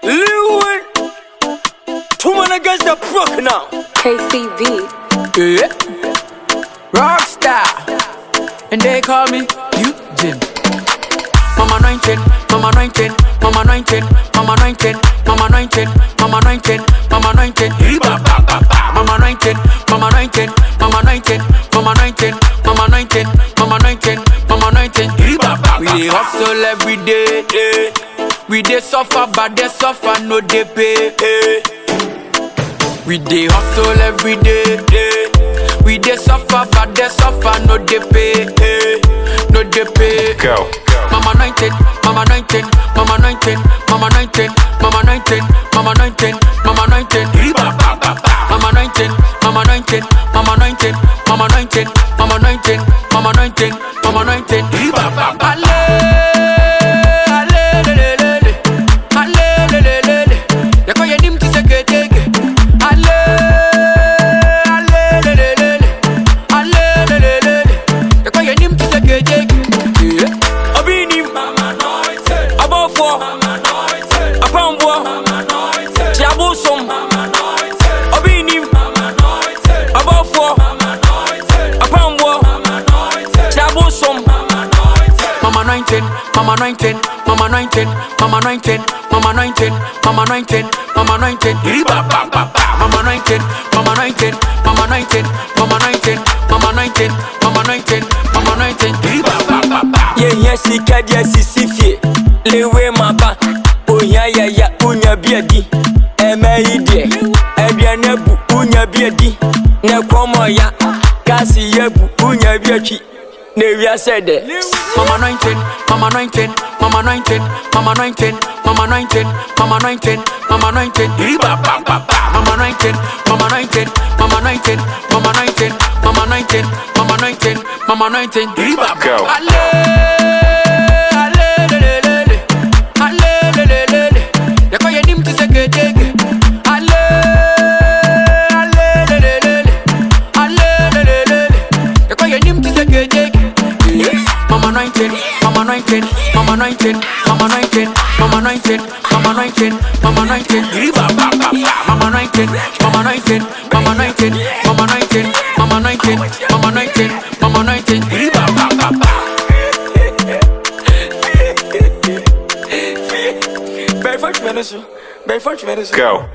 Lewin, 2 men against the brook now. KCBeats. Yeah. Rockstar, and they call me Eugene. Mama 19, Mama 19, Mama 19, Mama 19, Mama 19, Mama 19, Mama 19, Mama 19, Mama 19, Mama 19, Mama 19, Mama 19, Mama 19, Mama 19. We dey hustle every day, we dey suffer, but they suffer no dey pay. We dey hustle every day, we dey suffer, but they suffer no dey pay, no dey pay. Go. Mama 19, Mama 19, Mama 19, Mama 19, Mama 19, Mama 19, Mama 19, Mama 19, Mama 19, Mama 19, Mama 19, Mama 19, Mama 19, Mama 19. Ale, ale, le, le, le, le. Ale, le, le, le, le. Yako yenim tiseke teke. Ale, ale, le, le, le, le. Ale, le, le, le, le. Yako yenim tiseke teke. Obinim, abofo, apambo, chiabusom. Obinim, abofo, apambo, chiabusom. Mama 19, Mama 19, Mama 19, Mama 19, Mama 19, Mama 19, Mama 19, Mama 19, Mama 19, Mama 19, Mama 19, Mama 19, Mama 19, Mama 19. Yes, he can, yes, he see Lewe maba, onya ya, unya biadi. Eme ebianebu, unya biadi. Ne komo ya, kasi yebu, unya biachi. Nevia said it. Mama 19, Mama 19, Mama 19, Mama 19, Mama 19, Mama 19, Mama 19, Mama 19, Mama 19, Mama 19, Mama 19, Mama 19, Mama 19, Mama 19. Go. Ale, ale, le, le, le, le. Ale, le, le, le, le. Yako yenim tiseke teke. Ale, ale, le, le, le, le. Ale, le, le, le, le. Yako yenim tiseke teke. Mama 19, Mama 19, Mama 19, Mama 19, Mama 19, Mama 19, Mama 19, Mama 19, Mama 19, Mama 19, Mama 19, Mama 19, Mama 19, Mama 19. Go.